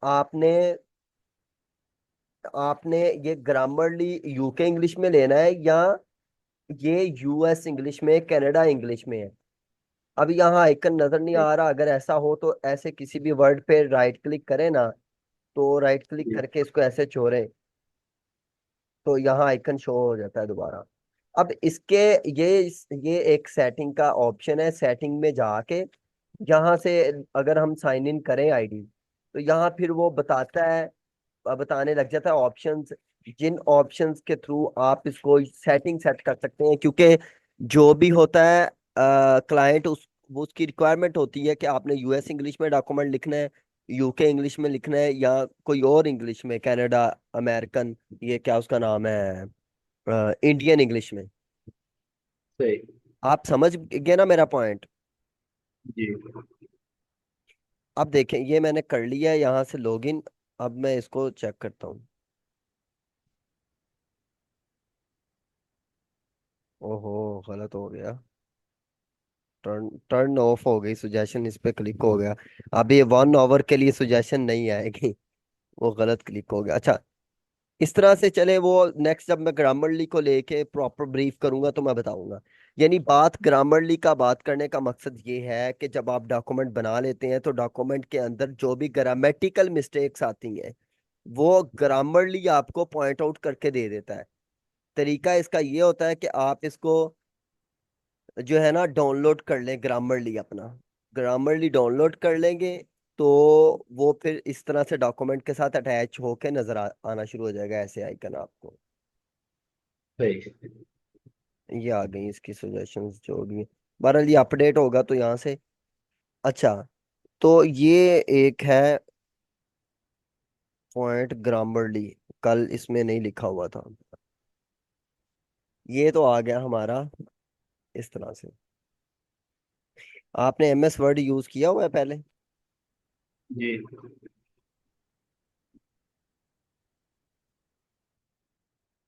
आपने आपने ये ग्रामरली यूके इंग्लिश में लेना है, या ये यूएस इंग्लिश में, कनाडा इंग्लिश में है? अब यहाँ आइकन नजर नहीं आ रहा। अगर ऐसा हो तो ऐसे किसी भी वर्ड पे राइट क्लिक करें ना, तो राइट क्लिक जी करके इसको ऐसे छोड़ें, तो यहाँ आइकन शो हो जाता है दोबारा। अब इसके ये एक सेटिंग का ऑप्शन है। सेटिंग में जाके यहाँ से अगर हम साइन इन करें आईडी, तो यहाँ फिर वो बताता है, बताने लग जाता है ऑप्शंस, जिन ऑप्शंस के थ्रू आप इसको सेटिंग सेट कर सकते हैं। क्योंकि जो भी होता है क्लाइंट, वो उसकी रिक्वायरमेंट होती है कि आपने यूएस इंग्लिश में डॉक्यूमेंट लिखना है, यूके इंग्लिश में लिखना है, या कोई और इंग्लिश में, कनाडा, अमेरिकन, ये क्या उसका नाम है, इंडियन इंग्लिश में। सही। आप समझ गए ना मेरा पॉइंट? जी अब देखें, ये मैंने कर लिया है यहाँ से लॉगिन। अब मैं इसको चेक करता हूँ। ओहो, गलत हो गया। टर्न टर्न ऑफ हो गई सुजेशन, इस पे क्लिक हो गया। अब ये 1 आवर के लिए सुजेशन नहीं आएगी। वो गलत क्लिक हो गया। अच्छा, इस तरह से चले वो। नेक्स्ट जब मैं ग्रामरली को लेके प्रॉपर ब्रीफ करूंगा तो मैं बताऊंगा। यानी बात ग्रामरली का बात करने का मकसद ये है कि जब आप डॉक्यूमेंट बना लेते हैं तो डॉक्यूमेंट के अंदर जो भी ग्रामेटिकल मिस्टेक्स आती हैं, वो ग्रामरली आपको पॉइंट आउट करके दे देता है। तरीका इसका ये होता है कि आप इसको जो है ना डाउनलोड कर लें, ग्रामरली अपना ग्रामरली डाउनलोड कर लेंगे, तो वो फिर इस तरह से डॉक्यूमेंट के साथ अटैच होके नजर आना शुरू हो जाएगा, ऐसे आइकन आपको। सही। ये आ गई इसकी सजेशंस जो भी है। बहरहाल ये अपडेट होगा तो यहाँ से। अच्छा, तो ये एक है पॉइंट ग्रामरली, कल इसमें नहीं लिखा हुआ था। ये तो आ गया हमारा इस तरह से। आपने एमएस वर्ड यूज किया हुआ है पहले? जी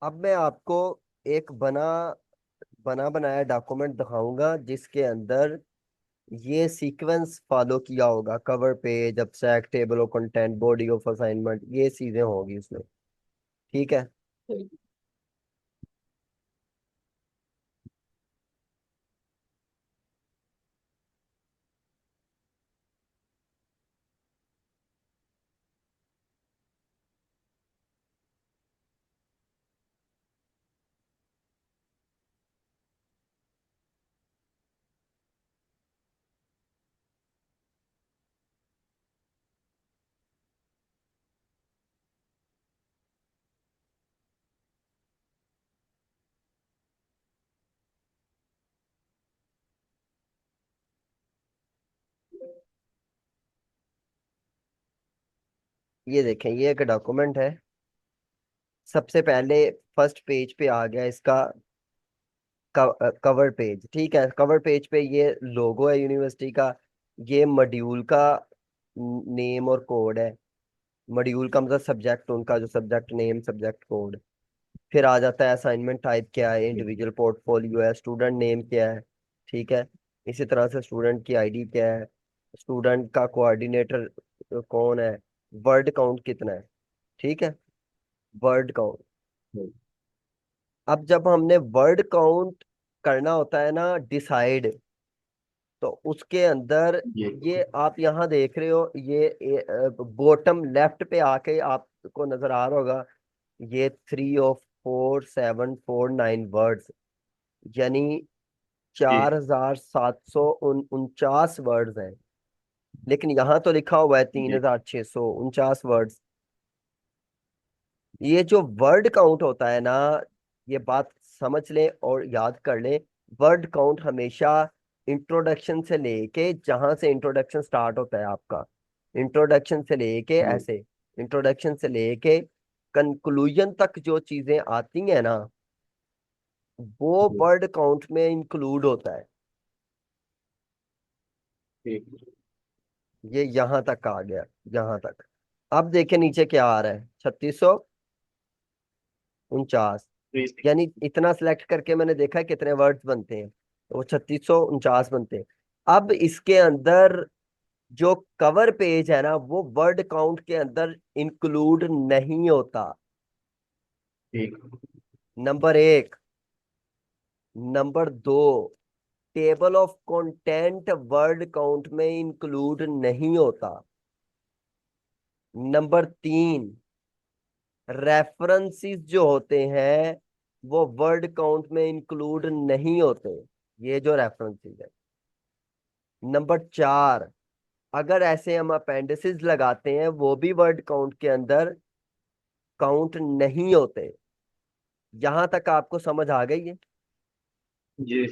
अब मैं आपको एक बना बना बनाया डॉक्यूमेंट दिखाऊंगा जिसके अंदर ये सीक्वेंस फॉलो किया होगा। Cover page, abstract, table of content, body of assignment, ये चीजें होगी उसमें। ठीक है। सही। ये देखें, ये एक डॉक्यूमेंट है। सबसे पहले फर्स्ट पेज पे आ गया इसका कवर पेज। ठीक है, कवर पेज पे ये लोगो है यूनिवर्सिटी का, ये मॉड्यूल का नेम और कोड है। मॉड्यूल का मतलब सब्जेक्ट, उनका जो सब्जेक्ट नेम, सब्जेक्ट कोड। फिर आ जाता है असाइनमेंट टाइप क्या है, इंडिविजुअल पोर्टफोलियो है, स्टूडेंट नेम क्या है। ठीक है। इसी तरह से स्टूडेंट की आईडी क्या है, स्टूडेंट का कोऑर्डिनेटर कौन है, वर्ड काउंट कितना है। ठीक है, वर्ड काउंट। अब जब हमने वर्ड काउंट करना होता है ना डिसाइड, तो उसके अंदर जी ये आप यहाँ देख रहे हो, ये बॉटम लेफ्ट पे आके आपको नजर आ रहा होगा, ये 3 of 4 7 4 9 वर्ड्स, यानी जी 4749 वर्ड्स हैं। लेकिन यहाँ तो लिखा हुआ है तीन जी हजार छह सौ उनचास वर्ड्स ये जो वर्ड काउंट होता है ना, ये बात समझ लें और याद कर लें। वर्ड काउंट हमेशा इंट्रोडक्शन से लेके, जहां से इंट्रोडक्शन स्टार्ट होता है आपका, इंट्रोडक्शन से लेके जी ऐसे, इंट्रोडक्शन से लेके कंक्लूजन तक जो चीजें आती हैं ना, वो जी। वर्ड काउंट में इंक्लूड होता है। ठीक। ये यहां तक आ गया, यहां तक। अब देखे नीचे क्या आ रहा है, 3649। ठीक। यानी इतना सिलेक्ट करके मैंने देखा है कितने वर्ड्स बनते हैं, तो वो 3649 बनते हैं। अब इसके अंदर जो कवर पेज है ना वो वर्ड काउंट के अंदर इंक्लूड नहीं होता। ठीक। नंबर एक। नंबर दो, table of content word count में इंक्लूड नहीं होता। नंबर तीन, रेफरेंसेस जो होते हैं वो वर्ड काउंट में इंक्लूड नहीं होते, ये जो रेफरेंसेस है। नंबर चार, अगर ऐसे हम अपेंडिसेस लगाते हैं वो भी वर्ड काउंट के अंदर काउंट नहीं होते। यहां तक आपको समझ आ गई है? जी।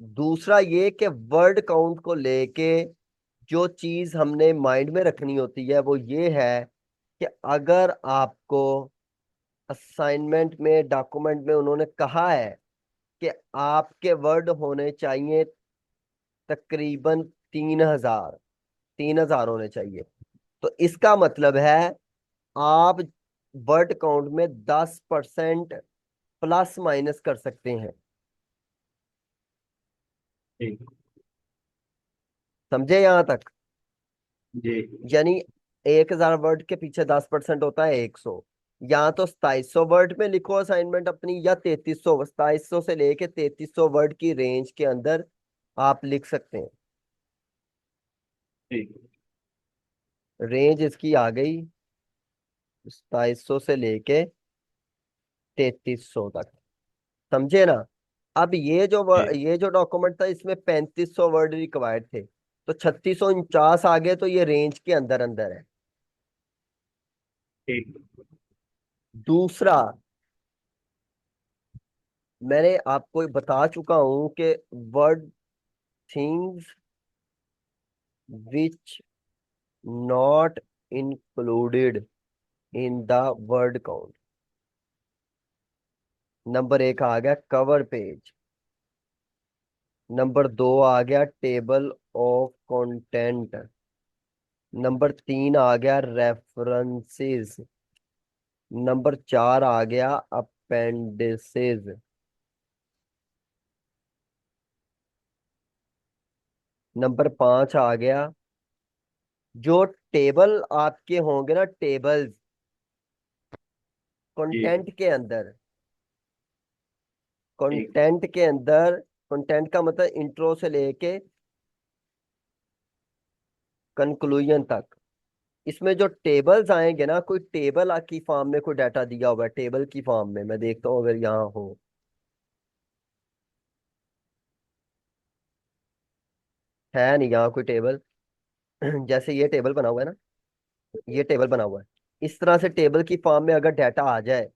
दूसरा ये कि वर्ड काउंट को लेके जो चीज हमने माइंड में रखनी होती है वो ये है कि अगर आपको असाइनमेंट में, डॉक्यूमेंट में उन्होंने कहा है कि आपके वर्ड होने चाहिए तकरीबन 3,000, 3,000 होने चाहिए, तो इसका मतलब है आप वर्ड काउंट में 10% प्लस माइनस कर सकते हैं। ठीक। समझे यहां तक? जी। यानी 1,000 वर्ड के पीछे 10% होता है 100। या तो 2,700 वर्ड में लिखो असाइनमेंट अपनी, या 3,300, 2,700 से लेके 3,300 वर्ड की रेंज के अंदर आप लिख सकते हैं। ठीक। रेंज इसकी आ गई 2,700 से लेके 3,300 तक। समझे ना? अब जी। ये जो डॉक्यूमेंट था इसमें 3,500 वर्ड रिक्वायर्ड थे, तो 3,649 आ गए, तो ये रेंज के अंदर अंदर है। ठीक। दूसरा, मैंने आपको बता चुका हूं कि word things which not included in the word count. Number एक आ गया कवर पेज। नंबर दो आ गया टेबल ऑफ कंटेंट। नंबर तीन आ गया रेफरेंसेस। नंबर चार आ गया अपेंडिसेस। नंबर पांच आ गया जो टेबल आपके होंगे ना, टेबल्स जी। कंटेंट के अंदर। ठीक। कंटेंट के अंदर, कंटेंट का मतलब इंट्रो से लेके कंक्लूजन तक। इसमें जो टेबल्स आएंगे ना, कोई टेबल की फॉर्म में कोई डाटा दिया हुआ है, टेबल की फॉर्म में मैं देखता हूँ अगर यहाँ हो। है नहीं यहाँ कोई टेबल। जैसे ये टेबल बना हुआ है ना, ये टेबल बना हुआ है, इस तरह से टेबल की फॉर्म में अगर डाटा आ जाए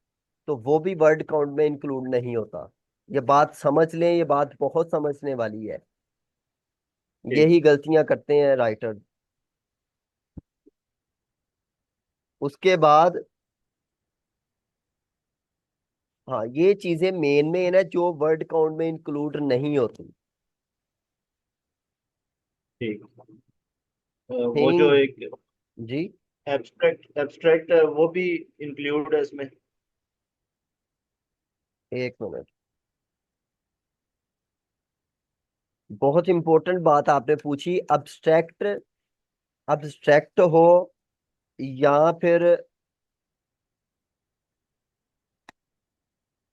तो वो भी वर्ड काउंट में इंक्लूड नहीं होता। ये बात समझ लें, ये बात बहुत समझने वाली है। ठीक। यही गलतियां करते हैं राइटर। उसके बाद, हाँ, ये चीजें मेन मेन है जो वर्ड काउंट में इंक्लूड नहीं होती। ठीक। वो जो थिंग, एक जी, एब्स्ट्रैक्ट एब्स्ट्रैक्ट है वो भी इंक्लूड है इसमें। एक मिनट, बहुत इंपॉर्टेंट बात आपने पूछी। अब्स्ट्रैक्ट, अब्स्ट्रैक्ट हो या फिर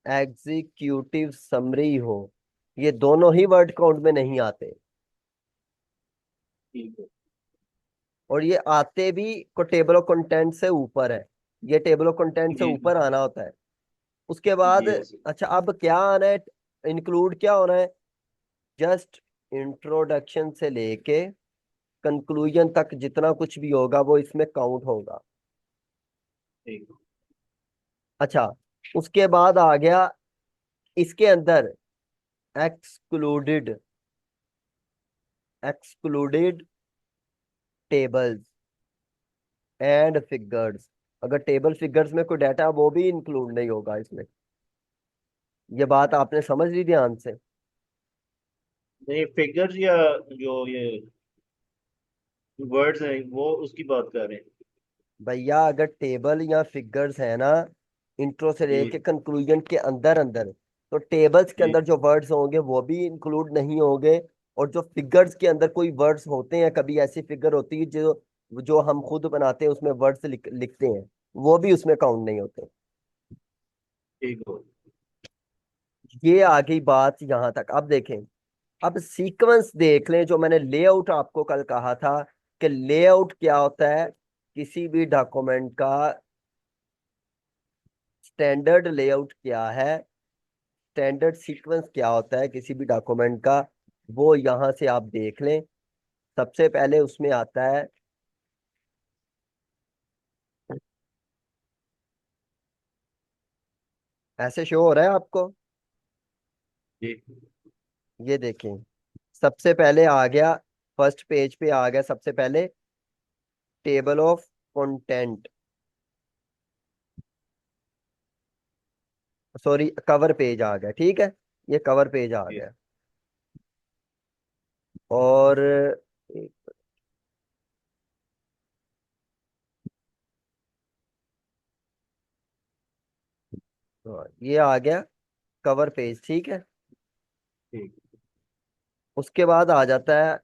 एग्जीक्यूटिव समरी हो, ये दोनों ही वर्ड काउंट में नहीं आते। ठीक है। और ये आते भी को टेबल ऑफ कंटेंट से ऊपर है। ये टेबल ऑफ कंटेंट से जी। ऊपर आना होता है। उसके बाद, जी। अच्छा, अब क्या आना है? इंक्लूड क्या होना है? जस्ट इंट्रोडक्शन से लेके कंक्लूजन तक जितना कुछ भी होगा वो इसमें काउंट होगा। ठीक। अच्छा, उसके बाद आ गया इसके अंदर excluded, excluded tables and figures. अगर टेबल फिगर्स में कोई डाटा वो भी इंक्लूड नहीं होगा इसमें। ये बात आपने समझ ली ध्यान से? नहीं, फिगर्स या जो ये वर्ड्स हैं वो उसकी बात कर रहे हैं। भैया अगर टेबल या फिगर्स है ना, इंट्रो से लेके जी। कंक्लूजन के अंदर अंदर, तो टेबल्स के जी। अंदर जो वर्ड्स होंगे वो भी इंक्लूड नहीं होंगे, और जो फिगर्स के अंदर कोई वर्ड्स होते हैं, कभी ऐसी फिगर होती है जो जो हम खुद बनाते हैं, उसमें वर्ड्स लिखते हैं, वो भी उसमें काउंट नहीं होते। ठीक हो। ये आ गई बात यहां तक। अब देखें, अब सीक्वेंस देख लें, जो मैंने लेआउट आपको कल कहा था कि लेआउट क्या होता है किसी भी डॉक्यूमेंट का, स्टैंडर्ड लेआउट क्या है, स्टैंडर्ड सीक्वेंस क्या होता है किसी भी डॉक्यूमेंट का, वो यहां से आप देख लें। सबसे पहले उसमें आता है, ऐसे शो हो रहा है आपको, जी। ये देखें, सबसे पहले आ गया, फर्स्ट पेज पे आ गया सबसे पहले table of content, sorry cover page आ गया, ठीक है, ये कवर पेज आ जी। गया। और ये आ गया कवर पेज, ठीक है। ठीक। उसके बाद आ जाता है,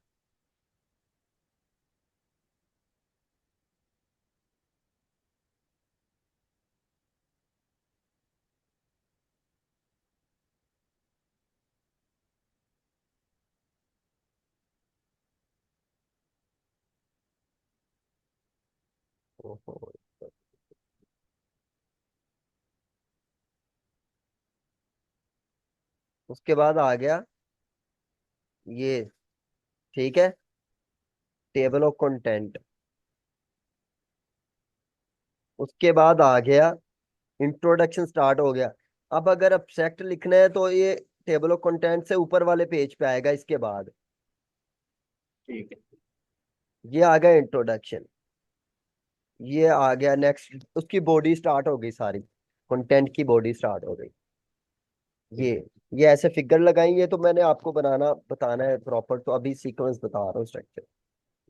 ओहो, उसके बाद आ गया ये, ठीक है, टेबल ऑफ कंटेंट। उसके बाद आ गया इंट्रोडक्शन, स्टार्ट हो गया। अब अगर अब्स्ट्रैक्ट लिखना है तो ये टेबल ऑफ कंटेंट से ऊपर वाले पेज पे आएगा इसके बाद। ठीक है। ये आ गया इंट्रोडक्शन, ये आ गया नेक्स्ट, उसकी बॉडी स्टार्ट हो गई सारी, कंटेंट की बॉडी स्टार्ट हो गई। ये ठीक है। ये ऐसे फिगर लगाई है, तो मैंने आपको बनाना बताना है प्रॉपर, तो अभी सीक्वेंस बता रहा हूँ स्ट्रक्चर।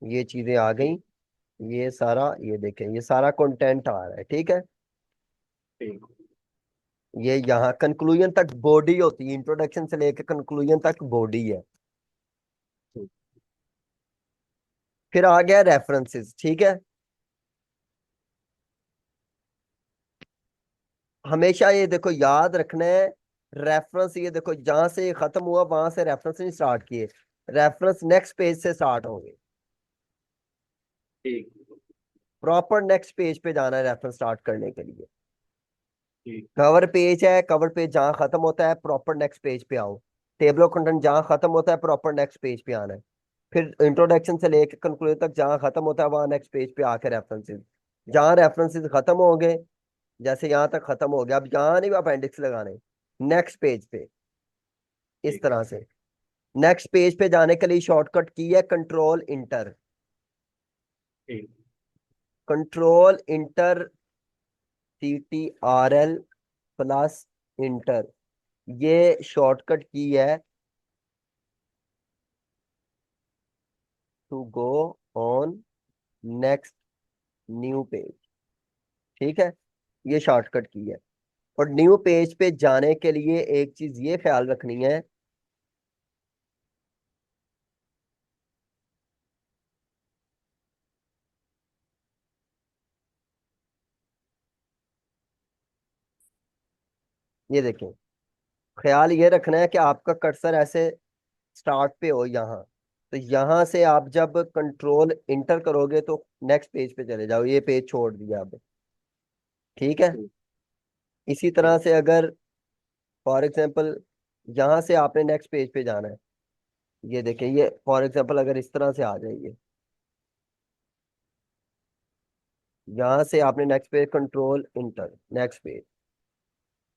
ये चीजें आ गई, ठीक। ये सारा, ये देखें ये सारा कंटेंट आ रहा है, ठीक है। ठीक। ये यहाँ कंक्लूजन तक बॉडी होती है, इंट्रोडक्शन से लेकर कंक्लूजन तक बॉडी है। ठीक। फिर आ गया रेफरेंसेस, ठीक है। हमेशा ये देखो याद रखना है, रेफरेंस, ये देखो जहां से ये खत्म हुआ वहां से रेफरेंस नहीं स्टार्ट किए, रेफरेंस नेक्स्ट पेज से स्टार्ट होंगे, ठीक। प्रॉपर नेक्स्ट पेज पे जाना है रेफरेंस स्टार्ट करने के लिए। ठीक। कवर पेज है, कवर पेज जहां खत्म होता है प्रॉपर नेक्स्ट पेज पे आओ, टेबल ऑफ कंटेंट जहां खत्म होता है प्रॉपर नेक्स्ट पेज पे आना है। फिर इंट्रोडक्शन से लेकर कंक्लूजन तक जहां खत्म होता है वहां नेक्स्ट पेज पे आके रेफरेंसेस, जहां रेफरेंसेस खत्म हो गए, जैसे यहाँ तक खत्म हो गया, अब यहाँ नहीं अपेंडिक्स लगाने, नेक्स्ट पेज पे, इस ठीक। तरह से। नेक्स्ट पेज पे जाने के लिए शॉर्टकट की है कंट्रोल इंटर, ठीक। Control enter, CTRL plus enter, ये शॉर्टकट की है to go on next new page, ठीक है, ये शॉर्टकट की है। और न्यू पेज पे जाने के लिए एक चीज ये ख्याल रखनी है, ये देखें, ख्याल ये रखना है कि आपका कर्सर ऐसे स्टार्ट पे हो यहाँ, तो यहाँ से आप जब कंट्रोल इंटर करोगे तो नेक्स्ट पेज पे चले जाओ, ये पेज छोड़ दिया अब, ठीक है। ठीक। इसी तरह ठीक। से अगर फॉर एग्जांपल यहाँ से आपने नेक्स्ट पेज पे जाना है, ये देखें, ये फॉर एग्जांपल अगर इस तरह से आ जाइए, यहाँ से आपने next page control inter next page,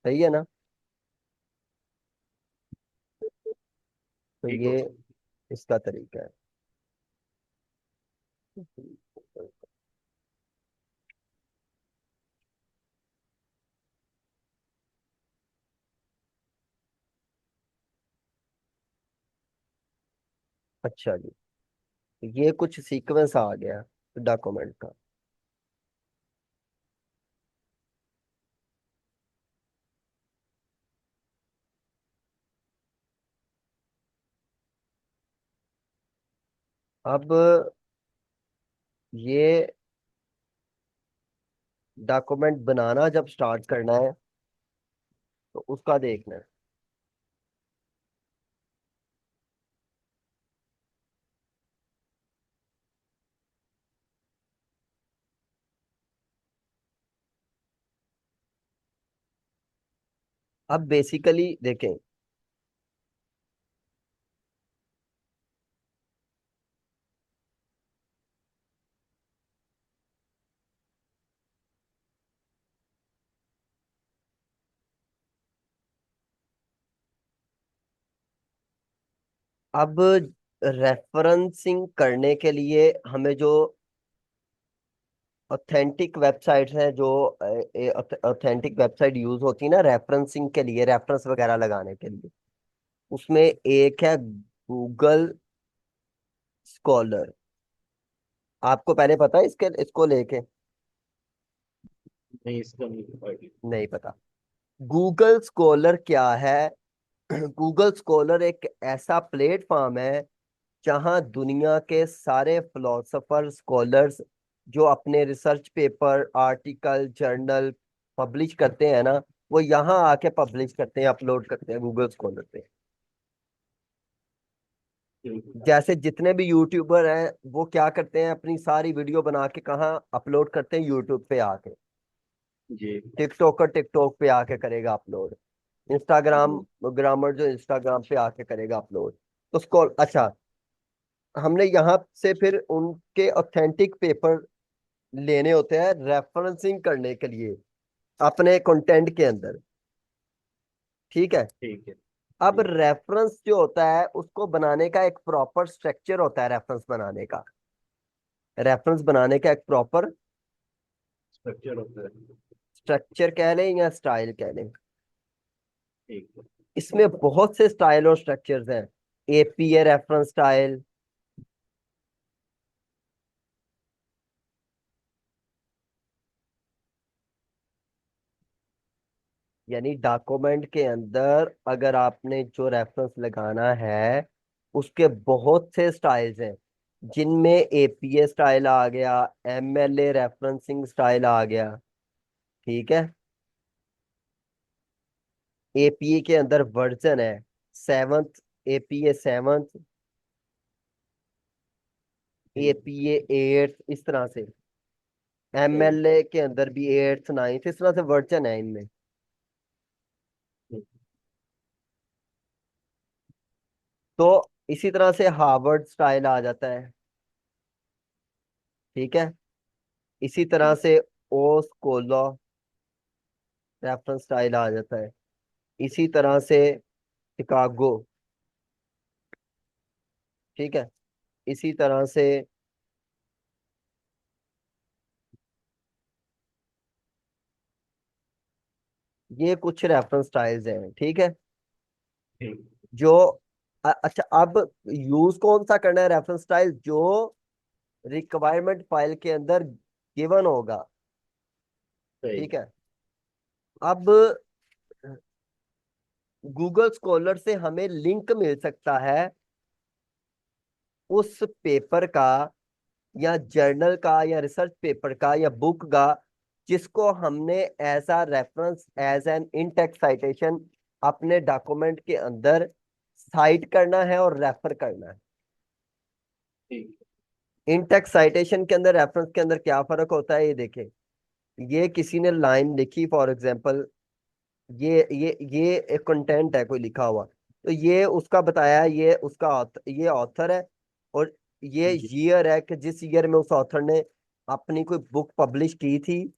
सही है ना। तो ठीक ये हो। इसका तरीका है। अच्छा जी, तो ये कुछ सीक्वेंस आ गया डॉक्यूमेंट का। अब ये डॉक्यूमेंट बनाना जब स्टार्ट करना है तो उसका देखना है। अब बेसिकली देखें, अब रेफरेंसिंग करने के लिए हमें जो ऑथेंटिक वेबसाइट्स हैं, जो ऑथेंटिक वेबसाइट यूज होती है ना रेफरेंसिंग के लिए, रेफरेंस वगैरह लगाने के लिए, उसमें एक है गूगल स्कॉलर। आपको पहले पता है इसके इसको लेके? नहीं, इसका नहीं आइडिया। नहीं पता। गूगल स्कॉलर क्या है? गूगल स्कॉलर एक ऐसा प्लेटफॉर्म है जहां दुनिया के सारे फिलोसोफर स्कॉलर्स जो अपने research paper, article, journal publish करते हैं ना, वो यहाँ आके पब्लिश करते हैं, अपलोड करते हैं गूगल स्कॉलर पे। ठीक जैसे जितने भी यूट्यूबर हैं वो क्या करते हैं, अपनी सारी वीडियो बना के कहाँ अपलोड करते हैं? यूट्यूब पे आके। जी। टिकटॉकर टिकटॉक पे आके करेगा अपलोड। इंस्टाग्राम जी। ग्रामर जो इंस्टाग्राम पे आके करेगा अपलोड। तो उसको अच्छा, हमने यहाँ से फिर उनके ऑथेंटिक पेपर लेने होते हैं रेफरेंसिंग करने के लिए अपने कंटेंट के अंदर। ठीक है। ठीक है। अब जी। रेफरेंस जो होता है उसको बनाने का एक प्रॉपर स्ट्रक्चर होता है। रेफरेंस बनाने का एक प्रॉपर स्ट्रक्चर होता है। स्ट्रक्चर कह लें या स्टाइल कह लें। ठीक है। इसमें बहुत से स्टाइल और स्ट्रक्चर्स हैं। एपीए रेफरेंस स्टाइल, यानी डॉक्यूमेंट के अंदर अगर आपने जो रेफरेंस लगाना है उसके बहुत से स्टाइल्स हैं, जिनमें एपीए स्टाइल आ गया, एमएलए रेफरेंसिंग स्टाइल आ गया। ठीक है। एपीए के अंदर वर्जन है, सेवंथ, एपीए सेवंथ, ठीक। एपीए एट्थ, इस तरह से। सही। एमएलए के अंदर भी एट्थ नाइन्थ, इस तरह से वर्जन है इनमें। ठीक। तो इसी तरह से हार्वर्ड स्टाइल आ जाता है। ठीक है। इसी तरह ठीक। से ओ स्कोला रेफरेंस स्टाइल आ जाता है। इसी तरह से शिकागो। ठीक है। इसी तरह से ये कुछ रेफरेंस स्टाइल्स हैं। ठीक है। ठीक। जो अच्छा, अब यूज कौन सा करना है रेफरेंस स्टाइल? जो रिक्वायरमेंट फाइल के अंदर गिवन होगा। सही। ठीक है। अब गूगल स्कॉलर से हमें लिंक मिल सकता है उस पेपर का, या जर्नल का, या रिसर्च पेपर का, या बुक का, जिसको हमने as a reference, as an in text citation अपने डॉक्यूमेंट के अंदर साइट करना है और रेफर करना है। ठीक। इन टेक्स्ट साइटेशन के अंदर, रेफरेंस के अंदर क्या फर्क होता है, ये देखें। ये किसी ने लाइन लिखी फॉर एग्जांपल, ये एक कंटेंट है कोई लिखा हुआ, तो ये उसका बताया है, ये उसका ये ऑथर है, और ये जी। ईयर है कि जिस ईयर में उस ऑथर ने अपनी कोई बुक पब्लिश की थी,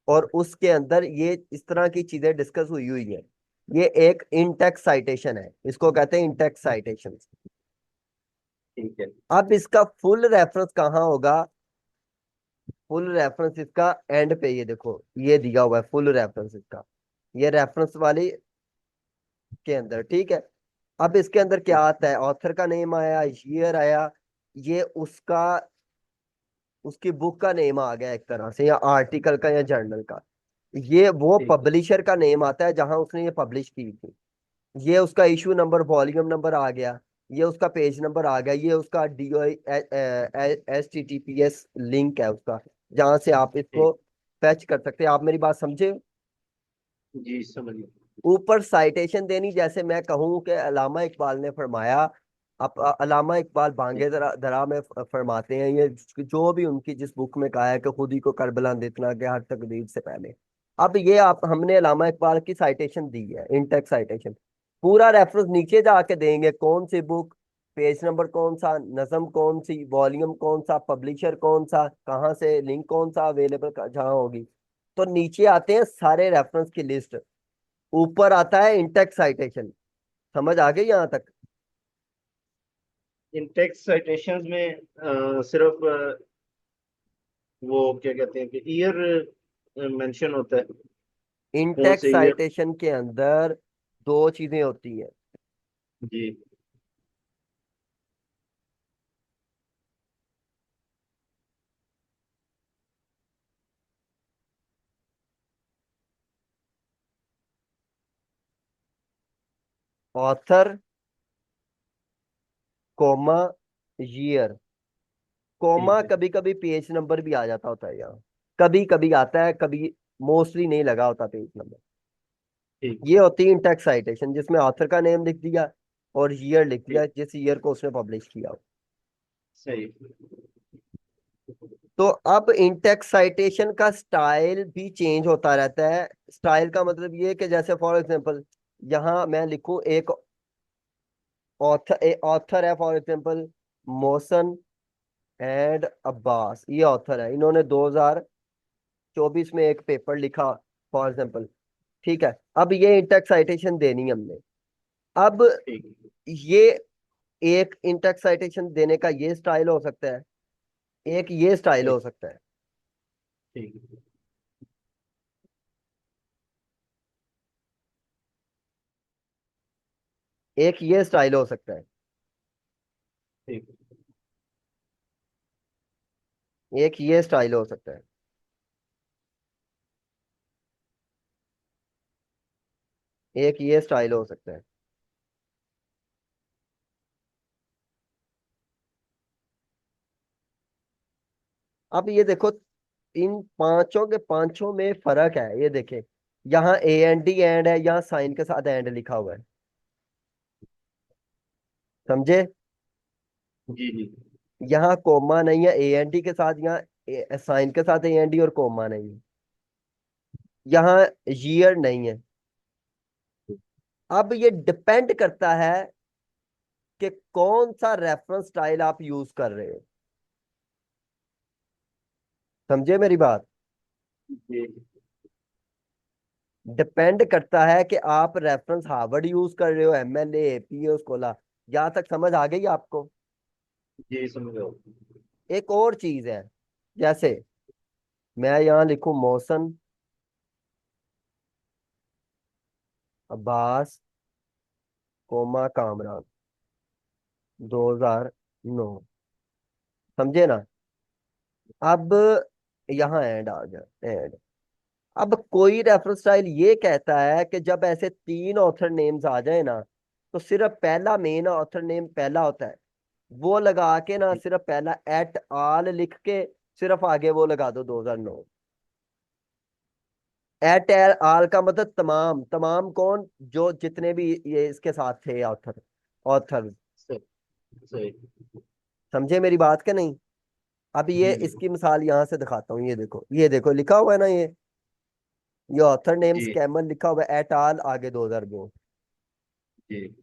और उसके अंदर ये इस तरह की चीजें डिस्कस हुई हुई है। ये एक इंटेक्स साइटेशन है, इसको कहते हैं इंटेक्स साइटेशन। ठीक है। अब इसका फुल रेफरेंस कहाँ होगा? फुल रेफरेंस इसका एंड पे, ये देखो ये दिया हुआ है फुल रेफरेंस इसका, ये रेफरेंस वाली के अंदर। ठीक है। अब इसके अंदर क्या आता है? ऑथर का नेम आया, ईयर आया, ये उसका, उसकी बुक का नेम आ गया एक तरह से, या आर्टिकल का या जर्नल का। ये वो ठीक है। पब्लिशर का नेम आता है जहां उसने ये पब्लिश की थी। ये उसका इशू नंबर, वॉल्यूम नंबर आ गया। ये उसका पेज नंबर आ गया, ये उसका DOI HTTPS लिंक है उसका, जहां से आप ठीक। इसको फैच कर सकते हैं। आप मेरी बात समझे? जी समझ गया। ऊपर साइटेशन देनी, जैसे मैं कहूँ कि अल्लामा इकबाल ने फरमाया। अब अल्लामा इकबाल बांगे दरा दरा में फरमाते हैं, ये जो भी उनकी जिस बुक में कहा है कि खुद ही को करबला देखना के हर तकदीर से पहले। अब ये आप हमने अल्लामा इकबाल की साइटेशन दी है, इनटेक्स साइटेशन। पूरा रेफरेंस नीचे जाके देंगे, कौन सी बुक, पेज नंबर कौन सा, नज्म कौन सी, वॉल्यूम कौन सा, पब्लिशर कौन सा, कहाँ से लिंक कौन सा अवेलेबल जहाँ होगी। तो नीचे आते हैं सारे रेफरेंस की लिस्ट, ऊपर आता है इंटेक्स साइटेशन। समझ आ गई यहाँ तक? इन टेक्स्ट साइटेशंस में सिर्फ वो क्या कहते हैं कि ईयर मेंशन होता है, कौन इंटेक्स से ईयर। साइटेशन के अंदर दो चीजें होती हैं। जी। Author, comma, year. ठीक कोमा है। कभी कभी पेज नंबर भी आ जाता होता है यहाँ, कभी कभी आता है, कभी मोस्टली नहीं लगा होता पेज नंबर। ठीक। ये होती है इंटेक्स साइटेशन, जिसमें ऑथर का नेम लिख दिया और ईयर लिख दिया, ठीक। जिस ईयर को उसने पब्लिश किया हो। सही। तो अब इंटेक्स साइटेशन का स्टाइल भी चेंज होता रहता है। स्टाइल का मतलब ये कि जैसे फॉर एग्जांपल यहाँ मैं लिखूं एक ऑथर है, for example Mohsin and Abbas, ये ऑथर है, इन्होंने 2024 में एक पेपर लिखा, फॉर एग्जांपल। ठीक है, अब ये इंटेक्स साइटेशन देनी है हमने। अब ठीक। ये एक इंटेक्स साइटेशन देने का ये स्टाइल हो सकता है, एक ये स्टाइल ठीक। हो सकता है, ठीक। एक ये स्टाइल हो सकता है, ठीक। एक ये स्टाइल हो सकता है, एक ये स्टाइल हो सकता है। अब ये देखो, इन पांचों के पांचों में फर्क है, ये देखें। यहाँ AND एंड है, यहाँ साइन के साथ एंड लिखा हुआ है। समझे? जी जी। यहाँ कोमा नहीं है AND के साथ, यहाँ साइन के साथ AND और कोमा नहीं है। यहाँ ईयर नहीं है। अब ये डिपेंड करता है कि कौन सा रेफरेंस स्टाइल आप यूज कर रहे हो। समझे मेरी बात? जी। डिपेंड करता है कि आप रेफरेंस हार्वर्ड यूज कर रहे हो, MLA, APA, स्कोला। यहाँ तक समझ आ गई आपको? जी समझ गया। एक और चीज है, जैसे मैं यहाँ लिखूं मोहसन अब्बास कोमा कामरान 2009। समझे ना? अब यहाँ एंड आ गया, एंड। अब कोई रेफरेंस स्टाइल ये कहता है कि जब ऐसे तीन ऑथर नेम्स आ जाए ना, तो सिर्फ पहला मेन ऑथर नेम पहला होता है, वो लगा के ना, सिर्फ पहला एट आल लिख के सिर्फ आगे वो लगा दो 2009। एट आल का मतलब तमाम, तमाम कौन, जो जितने भी ये इसके साथ थे ऑथर, ऑथर। सही। सही। समझे मेरी बात के नहीं? अब ये जी जी। इसकी मिसाल यहाँ से दिखाता हूँ, ये देखो, ये देखो लिखा हुआ है ना, ये ऑथर नेम जी स्कैमर लिखा हुआ है, एट आल आगे 2002। जी।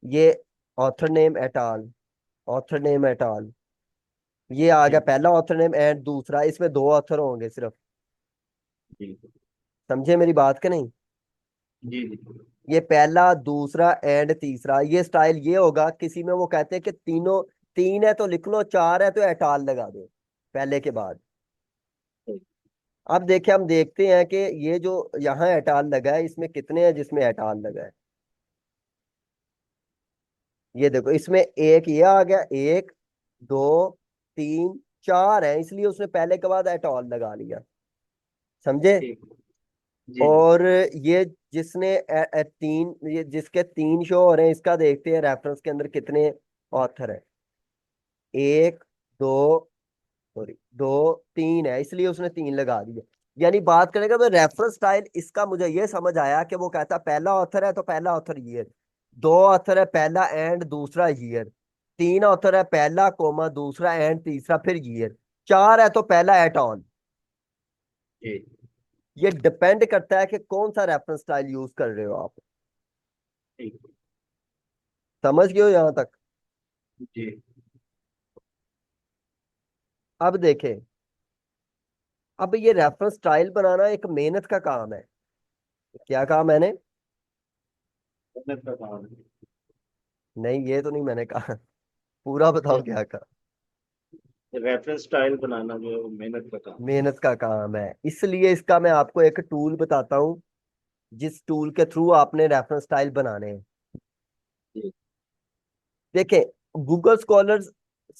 ये author name et al, author name et al, ये आ गया ठीक। पहला ऑथर नेम एंड दूसरा, इसमें दो ऑथर होंगे सिर्फ। जी समझे मेरी बात के नहीं? जी। जी। ये पहला, दूसरा एंड तीसरा, ये स्टाइल ये होगा। किसी में वो कहते हैं कि तीनों, तीन है तो लिख लो, चार है तो एटाल लगा दो पहले के बाद। सही। अब देखे, हम देखते हैं कि ये जो यहाँ एटाल लगा है, इसमें कितने हैं जिसमें एटाल लगा है। ये देखो, इसमें एक ये आ गया, एक, दो, तीन, चार है, इसलिए उसने पहले के बाद एटॉल लगा लिया। समझे? ठीक। जी जी। और ये जिसने तीन, ये जिसके तीन शो हो रहे हैं, इसका देखते हैं रेफरेंस के अंदर कितने ऑथर है। एक, दो, सॉरी, दो, तीन है, इसलिए उसने तीन लगा दिए। यानी बात करेंगे तो रेफरेंस स्टाइल इसका मुझे ये समझ आया कि वो कहता है पहला ऑथर है तो पहला ऑथर ईयर, दो ऑथर है पहला एंड दूसरा ईयर, तीन ऑथर है पहला कोमा दूसरा एंड तीसरा फिर ईयर, चार है तो पहला एट ऑन। जी ये डिपेंड करता है कि कौन सा रेफरेंस स्टाइल यूज कर रहे हो आप। ठीक। समझ गए हो यहां तक? जी। अब देखें, अब ये रेफरेंस स्टाइल बनाना एक मेहनत का काम है। क्या कहा मैंने? मेहनत का काम है। नहीं, ये तो नहीं मैंने कहा। पूरा बताओ क्या कहा। रेफरेंस स्टाइल बनाना जो है वो मेहनत का काम मेहनत का काम है, इसलिए इसका मैं आपको एक टूल बताता हूँ, जिस टूल के थ्रू आपने रेफरेंस स्टाइल बनाने हैं। है। जी देखें, गूगल स्कॉलर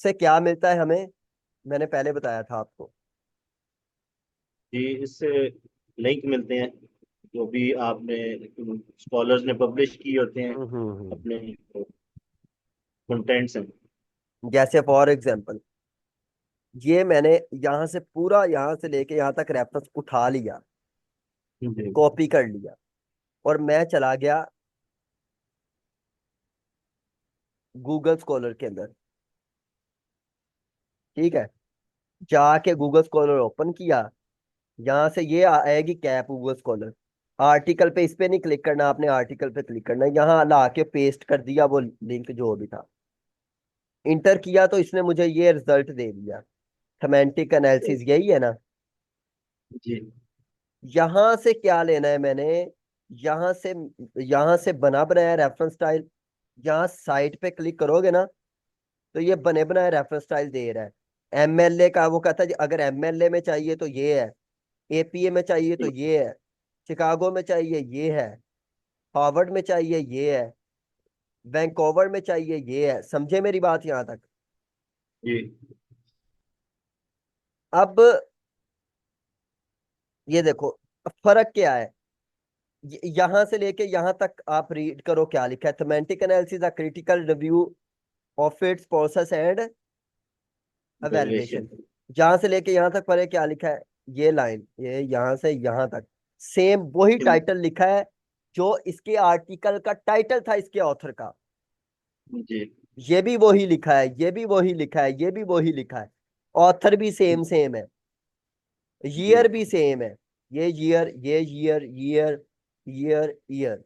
से क्या मिलता है हमें, मैंने पहले बताया था आपको। जी। इससे लिंक मिलते हैं जो भी आपने स्कॉलर्स ने पब्लिश किए होते हैं, हम्म। अपने कंटेंट्स हैं। जैसे फॉर एग्जांपल, ये मैंने यहाँ से पूरा, यहाँ से लेके यहाँ तक रेफरेंस उठा लिया, जी कॉपी कर लिया, और मैं चला गया गूगल स्कॉलर के अंदर। ठीक है, जाके गूगल स्कॉलर ओपन किया, यहाँ से ये आएगी कैप गूगल स्कॉलर। आर्टिकल पे, इस पे नहीं क्लिक करना आपने, आर्टिकल पे क्लिक करना है, यहाँ ला के पेस्ट कर दिया वो लिंक जो भी था, इंटर किया तो इसने मुझे ये रिजल्ट दे दिया। सेमेंटिक एनालिसिस यही है ना? जी यहां से क्या लेना है मैंने, यहां से, यहां से बना बनाया रेफरेंस स्टाइल, यहाँ साइट पे क्लिक करोगे ना, तो ये बने बनाए रेफरेंस स्टाइल दे रहा है। एमएलए का वो कहता है जी, अगर एमएलए में चाहिए तो ये है, एपीए में चाहिए तो जी ये है, शिकागो में चाहिए ये है, हार्वर्ड में चाहिए ये है, वैंकोवर में चाहिए ये है। समझे मेरी बात यहां तक? जी अब ये देखो, अब फर्क क्या है, यहां से लेके यहां तक आप रीड करो क्या लिखा है। Thematic analysis, a critical review of its process and valuation. Evaluation. जहां से लेके यहां तक पढ़े क्या लिखा है, ये लाइन, ये यहां से यहां तक सेम वही टाइटल लिखा है जो इसके आर्टिकल का टाइटल था, इसके ऑथर का। जी ये भी वही लिखा है, ये भी वही लिखा है, ये भी वही लिखा है, ऑथर भी सेम सेम है, जी ईयर भी सेम है। ये ईयर, ये ईयर, ईयर, ईयर, ईयर।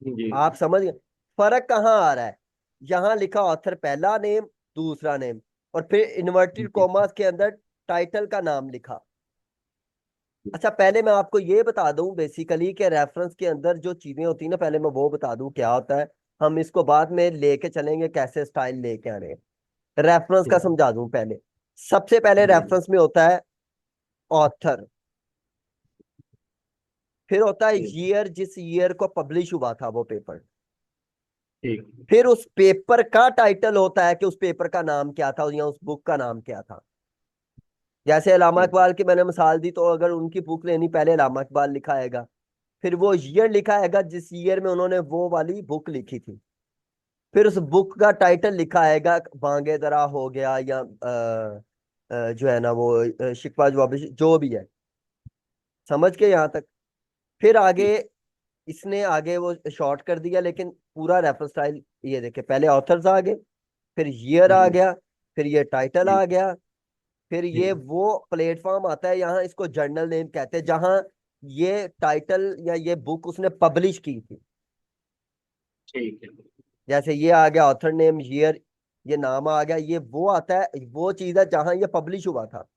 जी आप समझ गए? फर्क कहाँ आ रहा है? यहां लिखा ऑथर पहला नेम, दूसरा नेम, और फिर इन्वर्टेड जी कॉमास के अंदर टाइटल का नाम लिखा। अच्छा, पहले मैं आपको ये बता दूं बेसिकली कि रेफरेंस के अंदर जो चीजें होती है ना, पहले मैं वो बता दूं क्या होता है। हम इसको बाद में लेके चलेंगे, कैसे स्टाइल लेके आने हैं। रेफरेंस का समझा दूं पहले। सबसे पहले जी। रेफरेंस में होता है ऑथर, फिर होता है जी ईयर, जिस ईयर को पब्लिश हुआ था वो पेपर, ठीक। फिर उस पेपर का टाइटल होता है कि उस पेपर का नाम क्या था या उस बुक का नाम क्या था। जैसे अलामा ठीक। इकबाल की मैंने मिसाल दी, तो अगर उनकी बुक लेनी, पहले अलामा इकबाल लिखा आएगा, फिर वो ईयर लिखा आएगा जिस ईयर में उन्होंने वो वाली बुक लिखी थी, फिर उस बुक का टाइटल लिखा आएगा, बांगे दरा हो गया, या जो है ना वो शिकवा जवाब जो भी है। समझ के यहाँ तक? फिर आगे जी इसने आगे वो शॉर्ट कर दिया, लेकिन पूरा रेफरेंस स्टाइल ये देखे, पहले ऑथर्स आ गए, फिर ईयर आ जी गया, फिर ये टाइटल जी आ गया, फिर जी ये वो प्लेटफॉर्म आता है, यहाँ इसको जर्नल नेम कहते हैं, जहाँ ये टाइटल या ये बुक उसने पब्लिश की थी। ठीक है। जैसे ये आ गया ऑथर नेम, ईयर, ये नाम आ गया, ये वो आता है, वो चीज है जहां ये पब्लिश हुआ था,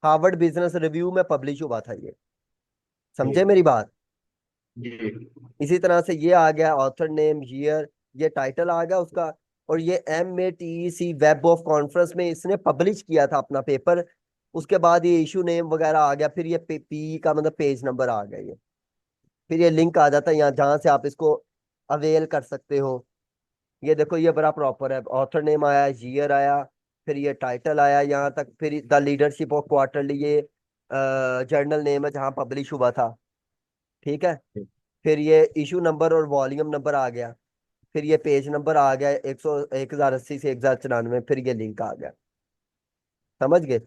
हार्वर्ड बिजनेस रिव्यू में पब्लिश हुआ था ये। समझे ठीक। मेरी बात? जी इसी तरह से ये आ गया ऑथर नेम, ईयर, ये टाइटल आ गया उसका, और ये MATEC वेब ऑफ कॉन्फ्रेंस में इसने पब्लिश किया था अपना पेपर। उसके बाद ये इशू नेम वगैरह आ गया, फिर ये पी का मतलब पेज नंबर आ गया ये, फिर ये लिंक आ जाता है यहाँ जहां से आप इसको अवेल कर सकते हो। ये देखो, ये बड़ा प्रॉपर है, ऑथर नेम आया, ईयर आया, फिर ये टाइटल आया यहाँ तक, फिर द लीडरशिप ऑफ क्वार्टरली, ये जर्नल नेम है जहाँ पब्लिश हुआ था। ठीक है। फिर ये इशू नंबर और वॉल्यूम नंबर आ गया। फिर ये पेज नंबर आ गया 1080 से 1094, फिर ये लिंक आ गया। समझ गए?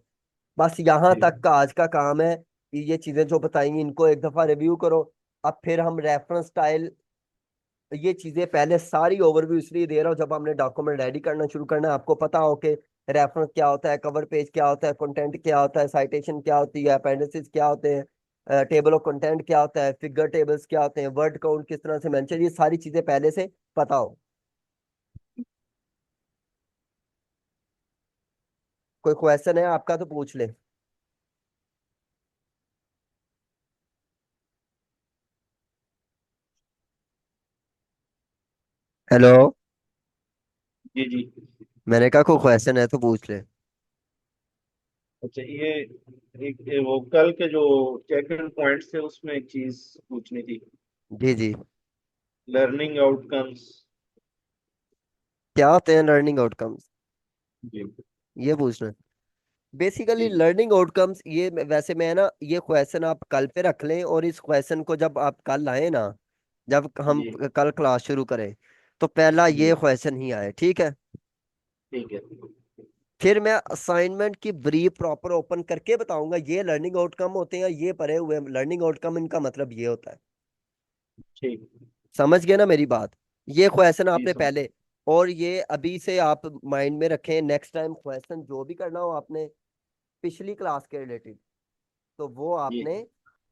बस यहाँ ठीक तक का आज का काम है कि ये चीजें जो बताएंगी इनको एक दफा रिव्यू करो। अब फिर हम रेफरेंस स्टाइल, ये चीजें पहले सारी ओवरव्यू इसलिए दे रहा हूँ, जब हमने डॉक्यूमेंट रेडी करना शुरू करना है आपको पता हो कि रेफरेंस क्या होता है, कवर पेज क्या होता है, कंटेंट क्या होता है, साइटेशन क्या होती है, अपेंडिसेस क्या होते हैं, टेबल ऑफ कंटेंट क्या होता है, फिगर टेबल्स क्या होते हैं, वर्ड काउंट किस तरह से मेंशन, ये सारी चीजें पहले से पता हो। कोई क्वेश्चन है आपका तो पूछ ले। हेलो। जी जी। मैंने कहा कोई क्वेश्चन है तो पूछ ले। अच्छा, ये एक वो कल के जो चेक इन पॉइंट्स थे उसमें एक चीज पूछनी थी। जी जी। Learning outcomes. क्या होते हैं लर्निंग आउटकम्स? जी ये पूछना है। बेसिकली जी लर्निंग आउटकम्स ये वैसे मैं ना, ये क्वेश्चन आप कल पे रख लें, और इस क्वेश्चन को जब आप कल आए ना, जब हम जी कल क्लास शुरू करें, तो पहला जी। ये क्वेश्चन ही आए, ठीक है। ठीक है। फिर मैं असाइनमेंट की ब्रीफ प्रॉपर ओपन करके बताऊंगा ये लर्निंग आउटकम होते हैं, ये पढ़े हुए लर्निंग आउटकम, इनका मतलब ये होता है। ठीक। समझ गए ना मेरी बात? ये क्वेश्चन जी आपने समझ। पहले, और ये अभी से आप माइंड में रखें, नेक्स्ट टाइम क्वेश्चन जो भी करना हो आपने पिछली क्लास के रिलेटेड, तो वो जी आपने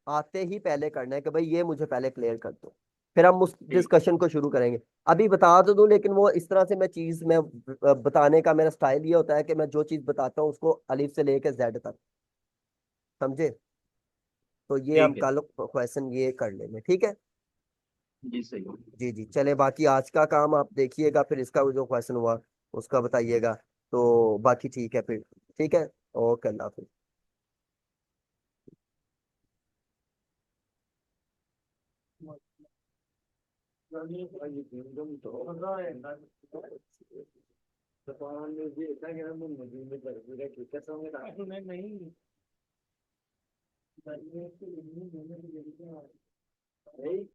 आते ही पहले करना है कि भाई ये मुझे पहले क्लियर कर दो। फिर हम उस ठीक। डिस्कशन को शुरू करेंगे। अभी बता तो दूं, लेकिन वो इस तरह से मैं चीज में बताने का मेरा स्टाइल ये होता है कि मैं जो चीज बताता हूँ उसको अलिफ से लेकर जेड तक, समझे? तो ये हम ठीक है। कल क्वेश्चन ये कर लेंगे, ठीक है। जी सही। जी जी, चले, बाकी आज का काम आप देखिएगा, फिर इसका जो क्वेश्चन हुआ उसका बताइएगा। तो बाकी ठीक है फिर। ठीक है। ओके, अल्लाह हाफिज।